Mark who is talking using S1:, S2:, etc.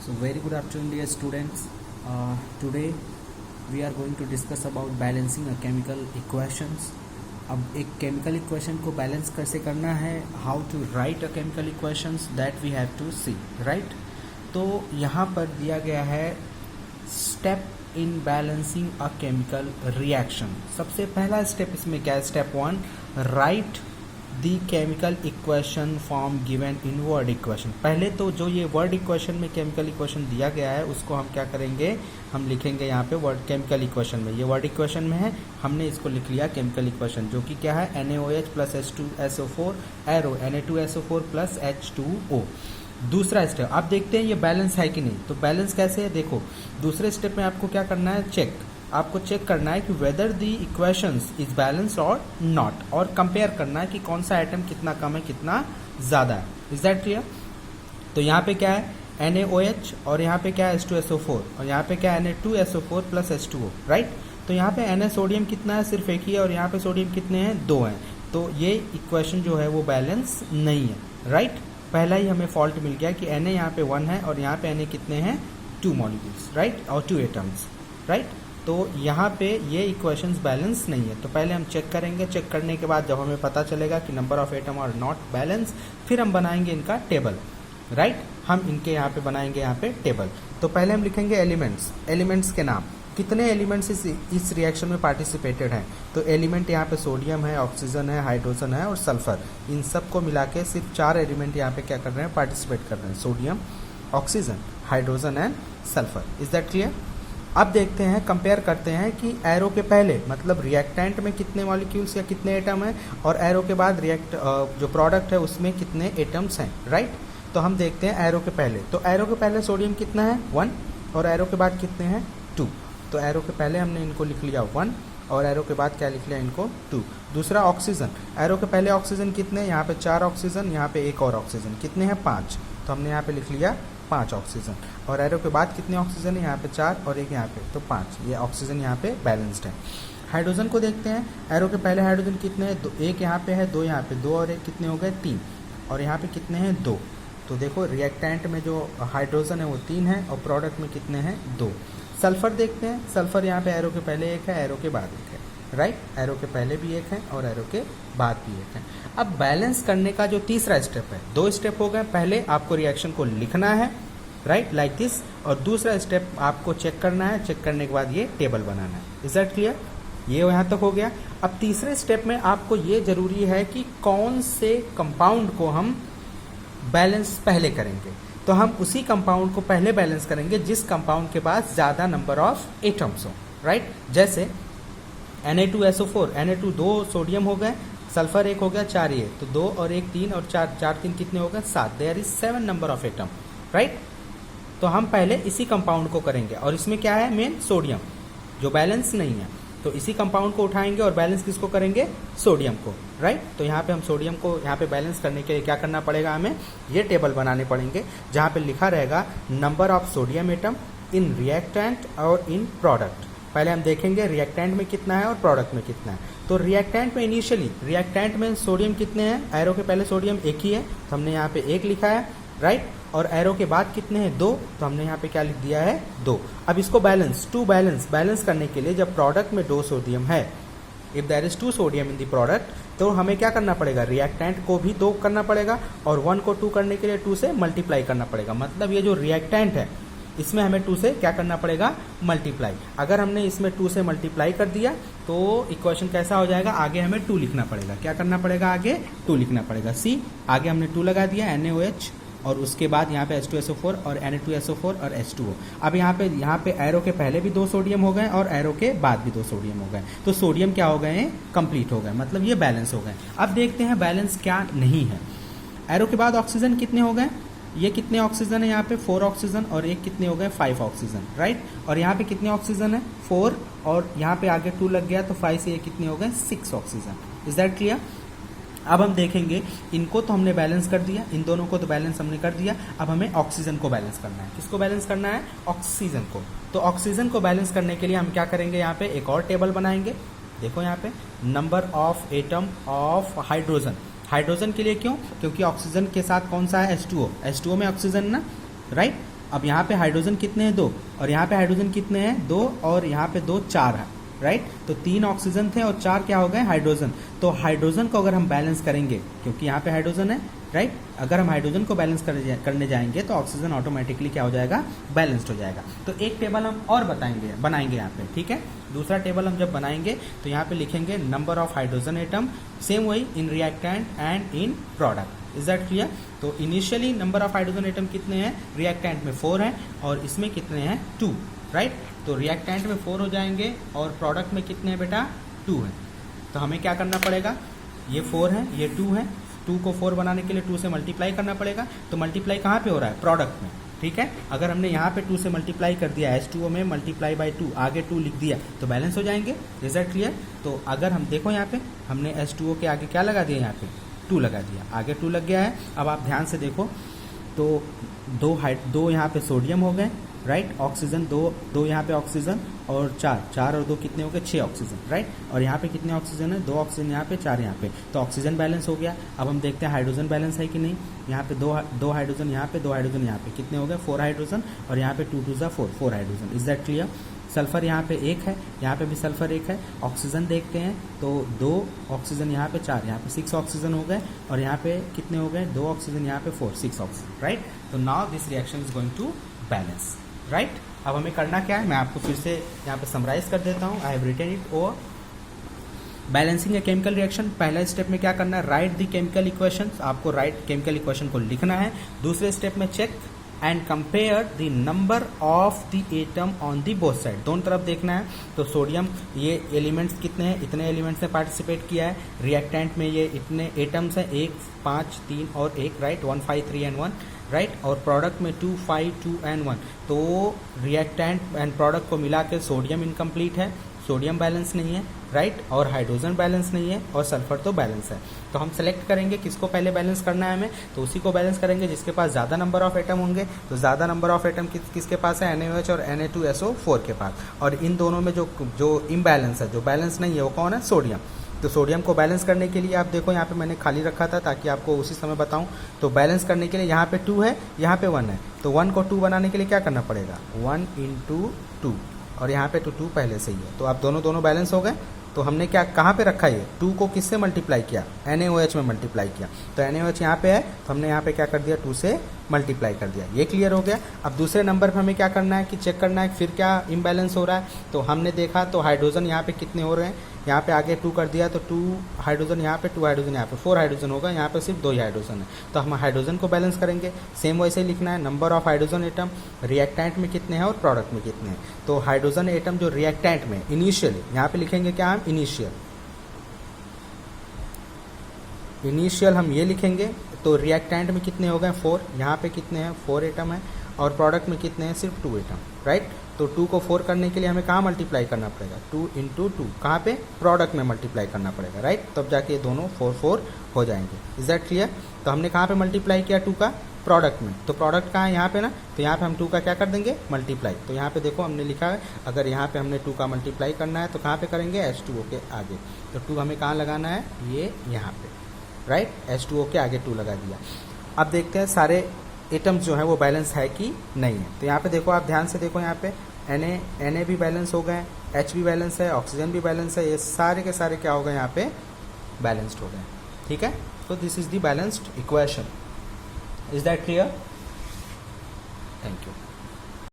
S1: So very good afternoon dear students. Today we are going to discuss about balancing a chemical equations. अब एक chemical equation को balance कैसे करना है, how to write a chemical equations, that we have to see right. तो यहाँ पर दिया गया है step in balancing a chemical reaction. सबसे पहला स्टेप इसमें क्या है, step 1, write the chemical equation form given in word equation. पहले तो जो ये वर्ड इक्वेशन में केमिकल इक्वेशन दिया गया है उसको हम क्या करेंगे, हम लिखेंगे यहाँ पे वर्ड केमिकल इक्वेशन में. ये वर्ड इक्वेशन में है, हमने इसको लिख लिया केमिकल इक्वेशन, जो कि क्या है NaOH plus H2SO4 arrow Na2SO4 plus H2O. दूसरा स्टेप आप देखते हैं ये बैलेंस है कि नहीं. तो बैलेंस कैसे है, देखो दूसरे स्टेप में आपको क्या करना है, आपको चेक करना है कि weather the equations is balanced और नॉट, और कंपेयर करना है कि कौन सा आइटम कितना कम है कितना ज़्यादा है. Is that clear. तो यहाँ पे क्या है NaOH और यहाँ पे क्या है H2SO4 और यहाँ पे क्या है Na2SO4 प्लस H2O राइट. तो यहाँ पे Na सोडियम कितना है, सिर्फ एक ही है, और यहाँ पे सोडियम कितने हैं, 2 हैं. तो ये इक्वेशन जो है वो बैलेंस नहीं है राइट. पहला ही हमें फॉल्ट मिल गया कि Na यहाँ पे 1 है और यहाँ पे Na कितने हैं, 2 मॉलिक्यूल्स राइट, और 2 एटम्स राइट. तो यहाँ पे ये इक्वेशंस बैलेंस नहीं है. तो पहले हम चेक करेंगे, चेक करने के बाद जब हमें पता चलेगा कि number of atom are not balance, फिर हम बनाएंगे इनका टेबल राइट. हम इनके यहाँ पे बनाएंगे यहाँ पे टेबल. तो पहले हम लिखेंगे एलिमेंट्स के नाम, कितने एलिमेंट्स इस रिएक्शन में पार्टिसिपेटेड हैं. तो एलिमेंट यहाँ पे सोडियम है, ऑक्सीजन है, हाइड्रोजन है और सल्फर. इन सब को मिला के सिर्फ 4 एलिमेंट यहाँ पे क्या कर रहे हैं, पार्टिसिपेट कर रहे हैं, sodium, oxygen, hydrogen and sulphur. Is that clear. अब देखते हैं, कंपेयर करते हैं कि एरो के पहले मतलब रिएक्टेंट में कितने मॉलिक्यूल्स या कितने एटम हैं, और एरो के बाद जो प्रोडक्ट है उसमें कितने एटम्स हैं राइट. तो हम देखते हैं एरो के पहले. तो एरो के पहले सोडियम कितना है, 1, और एरो के बाद कितने हैं, 2. तो एरो के पहले हमने इनको लिख लिया 1 और एरो के बाद क्या लिख लिया, इनको 2. दूसरा ऑक्सीजन, एरो के पहले ऑक्सीजन कितने, यहाँ पे 4 ऑक्सीजन, यहाँ पे एक और ऑक्सीजन, कितने हैं, 5. तो हमने यहाँ पे लिख लिया 5 ऑक्सीजन. और एरो के बाद कितने ऑक्सीजन है, यहाँ पे 4 और एक यहाँ पे, तो 5. ये ऑक्सीजन यहाँ पे बैलेंस्ड है. हाइड्रोजन को देखते हैं, एरो के पहले हाइड्रोजन कितने हैं, एक यहाँ पे है, 2 यहाँ पे, 2 और एक कितने हो गए, 3. और यहाँ पे कितने हैं, 2. तो देखो रिएक्टेंट में जो हाइड्रोजन है वो 3 है और प्रोडक्ट में कितने हैं, 2. सल्फर देखते हैं, सल्फर यहाँ पे एरो के पहले एक है, एरो के बाद एक है राइट. एरो के पहले भी एक है और एरो के बाद भी एक है. अब बैलेंस करने का जो तीसरा स्टेप है, 2 स्टेप हो गए. पहले आपको रिएक्शन को लिखना है राइट लाइक दिस, और दूसरा स्टेप आपको चेक करना है, चेक करने के बाद ये टेबल बनाना है. Is that clear. ये यहाँ तक हो गया. अब तीसरे स्टेप में आपको ये जरूरी है कि कौन से कंपाउंड को हम बैलेंस पहले करेंगे. तो हम उसी कंपाउंड को पहले बैलेंस करेंगे जिस कंपाउंड के पास ज़्यादा नंबर ऑफ एटम्स हो राइट. जैसे Na2SO4, Na2 2 सोडियम हो गए, सल्फर 1 हो गया, 4 ये, तो 2 और 1 3 और 4 3 कितने हो गए, 7. There is 7 number of atom right. तो हम पहले इसी कंपाउंड को करेंगे, और इसमें क्या है, मेन सोडियम जो बैलेंस नहीं है. तो इसी कंपाउंड को उठाएंगे और बैलेंस किसको करेंगे, सोडियम को राइट. तो यहाँ पे हम सोडियम को यहाँ पे बैलेंस करने के लिए क्या करना पड़ेगा, हमें ये टेबल बनाने पड़ेंगे जहाँ पे लिखा रहेगा number of sodium atom in reactant और इन प्रोडक्ट. पहले हम देखेंगे रिएक्टेंट में कितना है और प्रोडक्ट में कितना है. तो रिएक्टेंट में इनिशियली रिएक्टेंट में सोडियम कितने हैं, एरो के पहले सोडियम 1 ही है, तो हमने यहाँ पे 1 लिखा है राइट. और एरो के बाद कितने हैं, 2, तो हमने यहाँ पे क्या लिख दिया है, 2. अब इसको बैलेंस करने के लिए जब प्रोडक्ट में 2 सोडियम है, if there is 2 sodium in the product, तो हमें क्या करना पड़ेगा, रिएक्टेंट को भी 2 करना पड़ेगा, और 1 को 2 करने के लिए 2 से मल्टीप्लाई करना पड़ेगा. मतलब ये जो रिएक्टेंट है इसमें हमें 2 से क्या करना पड़ेगा, मल्टीप्लाई. अगर हमने इसमें 2 से मल्टीप्लाई कर दिया तो इक्वेशन कैसा हो जाएगा, आगे हमें 2 लिखना पड़ेगा. क्या करना पड़ेगा, आगे 2 लिखना पड़ेगा. सी आगे हमने 2 लगा दिया, NaOH, और उसके बाद यहाँ पे H2SO4 और Na2SO4 और H2O. अब यहाँ पे एरो के पहले भी 2 सोडियम हो गए और एरो के बाद भी 2 सोडियम हो गए. तो सोडियम क्या हो गए, कंप्लीट हो गए, मतलब ये बैलेंस हो गए. अब देखते हैं बैलेंस क्या नहीं है. एरो के बाद ऑक्सीजन कितने हो गए, ये कितने ऑक्सीजन है, यहाँ पे 4 ऑक्सीजन, और एक कितने हो गए, 5 ऑक्सीजन राइट. और यहाँ पे कितने ऑक्सीजन है, 4, और यहाँ पे आगे 2 लग गया, तो 5 से ये कितने हो गए, 6 ऑक्सीजन. Is that clear. अब हम देखेंगे, इनको तो हमने बैलेंस कर दिया, इन दोनों को तो बैलेंस हमने कर दिया. अब हमें ऑक्सीजन को बैलेंस करना है. किसको बैलेंस करना है, ऑक्सीजन को. तो ऑक्सीजन को बैलेंस करने के लिए हम क्या करेंगे, यहाँ पे एक और टेबल बनाएंगे. देखो यहाँ पे number of atom of hydrogen. Hydrogen के लिए क्यों, क्योंकि ऑक्सीजन के साथ कौन सा है, H2O में ऑक्सीजन ना राइट. अब यहाँ पे हाइड्रोजन कितने हैं 2, और यहाँ पे हाइड्रोजन कितने हैं 2, और यहाँ पे 2 4 है, राइट। तो 3 ऑक्सीजन थे और 4 क्या हो गए हाइड्रोजन। तो हाइड्रोजन को अगर हम बैलेंस करेंगे, क्योंकि यहाँ पे हाइड्रोजन है, राइट, अगर हम हाइड्रोजन को बैलेंस करने जाएंगे तो ऑक्सीजन ऑटोमेटिकली क्या हो जाएगा, बैलेंस्ड हो जाएगा। तो एक टेबल हम और बनाएंगे यहाँ पे, ठीक है। दूसरा टेबल हम जब बनाएंगे तो यहाँ पे लिखेंगे number of hydrogen atom, same वही in reactant and in product. Is that clear. तो initially number of hydrogen atom कितने हैं, रिएक्टेंट में 4 हैं और इसमें कितने हैं 2, राइट। तो रिएक्टेंट में 4 हो जाएंगे और प्रोडक्ट में कितने हैं बेटा 2 हैं। तो हमें क्या करना पड़ेगा, ये 4 है ये 2 है, 2 को 4 बनाने के लिए 2 से मल्टीप्लाई करना पड़ेगा। तो मल्टीप्लाई कहाँ पे हो रहा है, प्रोडक्ट में, ठीक है। अगर हमने यहाँ पे 2 से मल्टीप्लाई कर दिया, H2O में मल्टीप्लाई बाय 2, आगे 2 लिख दिया तो बैलेंस हो जाएंगे। Is that clear. तो अगर हम देखो यहाँ पे हमने H2O के आगे क्या लगा दिया, यहाँ पे 2 लगा दिया, आगे 2 लग गया है। अब आप ध्यान से देखो तो 2 यहाँ पे सोडियम हो गए, राइट, ऑक्सीजन 2 यहाँ पे ऑक्सीजन और 4 और 2 कितने हो गए 6 ऑक्सीजन, राइट। और यहाँ पे कितने ऑक्सीजन है, 2 ऑक्सीजन यहाँ पे 4 यहाँ पे, तो ऑक्सीजन बैलेंस हो गया। अब हम देखते हैं हाइड्रोजन बैलेंस है कि नहीं। यहाँ पे 2 हाइड्रोजन यहाँ पे, 2 हाइड्रोजन यहाँ पे, कितने हो गए 4 हाइड्रोजन, और यहाँ पे 2 2 जा 4 hydrogen. Is that clear. Sulphur यहाँ पे 1 है, यहाँ पे भी सल्फर 1 है। ऑक्सीजन देखते हैं तो 2 ऑक्सीजन यहाँ पे 4, यहाँ पे 6 ऑक्सीजन हो गए, और यहाँ पे कितने हो गए 2 ऑक्सीजन यहाँ पे 4 6 ऑक्सीजन, राइट। तो now this reaction is going to balance, right. अब हमें करना क्या है, मैं आपको फिर से यहाँ पे समराइज कर देता हूँ। I have written it over. Balancing a chemical reaction, पहला स्टेप में क्या करना है, राइट द केमिकल इक्वेशन, आपको राइट केमिकल इक्वेशन को लिखना है। दूसरे स्टेप में check and compare the number of the atom on the both side, दोनों तरफ देखना है। तो सोडियम ये एलिमेंट्स कितने हैं, इतने एलिमेंट्स ने पार्टिसिपेट किया है। रिएक्टेंट में ये इतने एटम्स हैं, 1 5 3 और 1, राइट, 1 5 3 एंड 1, राइट। और प्रोडक्ट में 2 5 2 एंड 1। तो रिएक्टेंट एंड प्रोडक्ट को मिला के सोडियम इनकम्प्लीट है, सोडियम बैलेंस नहीं है, राइट, और हाइड्रोजन बैलेंस नहीं है, और सल्फर तो बैलेंस है। तो हम सेलेक्ट करेंगे किसको पहले बैलेंस करना है हमें, तो उसी को बैलेंस करेंगे जिसके पास ज़्यादा नंबर ऑफ एटम होंगे। तो ज़्यादा नंबर ऑफ एटम किसके पास है, NaOH और Na2SO4 के पास। और इन दोनों में जो इम्बैलेंस है, जो बैलेंस नहीं है, वो कौन है, सोडियम। तो सोडियम को बैलेंस करने के लिए आप देखो यहाँ पे मैंने खाली रखा था ताकि आपको उसी समय बताऊं। तो बैलेंस करने के लिए यहाँ पे 2 है, यहाँ पे 1 है, तो 1 को 2 बनाने के लिए क्या करना पड़ेगा, 1 × 2, और यहाँ पे तो 2 पहले से ही है। तो आप दोनों बैलेंस हो गए। तो हमने क्या कहाँ पे रखा, ये 2 को किससे मल्टीप्लाई किया, NaOH में मल्टीप्लाई किया। तो NaOH यहाँ पे है, तो हमने यहाँ पे क्या कर दिया, 2 से मल्टीप्लाई कर दिया। ये क्लियर हो गया। अब दूसरे नंबर पर हमें क्या करना है कि चेक करना है फिर क्या इम्बैलेंस हो रहा है। तो हमने देखा तो हाइड्रोजन यहाँ पे कितने हो रहे हैं, यहाँ पे आगे 2 कर दिया तो 2 हाइड्रोजन यहाँ पे, 2 हाइड्रोजन यहाँ पे, 4 हाइड्रोजन होगा, यहाँ पे सिर्फ 2 ही हाइड्रोजन है। तो हम हाइड्रोजन को बैलेंस करेंगे, सेम वैसे ही लिखना है, number of hydrogen atom, reactant में कितने हैं और प्रोडक्ट में कितने हैं। तो हाइड्रोजन एटम जो रिएक्टेंट में इनिशियली, यहाँ पे लिखेंगे क्या हम, इनिशियल हम ये लिखेंगे। तो रिएक्टेंट में कितने हो गए 4, यहाँ पे कितने हैं 4 एटम है, और प्रोडक्ट में कितने हैं सिर्फ 2 एटम, राइट। तो 2 को 4 करने के लिए हमें कहाँ मल्टीप्लाई करना पड़ेगा, 2 × 2, कहाँ पे, प्रोडक्ट में मल्टीप्लाई करना पड़ेगा, राइट। तब जाके ये दोनों 4 4 हो जाएंगे। Is that clear. तो हमने कहाँ पे मल्टीप्लाई किया 2 का, प्रोडक्ट में। तो प्रोडक्ट कहाँ है, यहाँ पे ना, तो यहाँ पे हम 2 का क्या कर देंगे, मल्टीप्लाई। तो यहाँ पे देखो हमने लिखा है, अगर यहाँ पे हमने 2 का मल्टीप्लाई करना है तो कहाँ पे करेंगे, H2O के आगे। तो 2 हमें कहाँ लगाना है, ये यहाँ पे, राइट, H2O के आगे 2 लगा दिया। अब देखते हैं सारे एटम्स जो है वो बैलेंस है कि नहीं है। तो यहाँ पे देखो, आप ध्यान से देखो, यहाँ पे Na भी बैलेंस हो गए, H भी बैलेंस है, ऑक्सीजन भी बैलेंस है, ये सारे के सारे क्या हो गए यहाँ पे, बैलेंस्ड हो गए, ठीक है। तो this is the balanced equation. Is that clear. Thank you.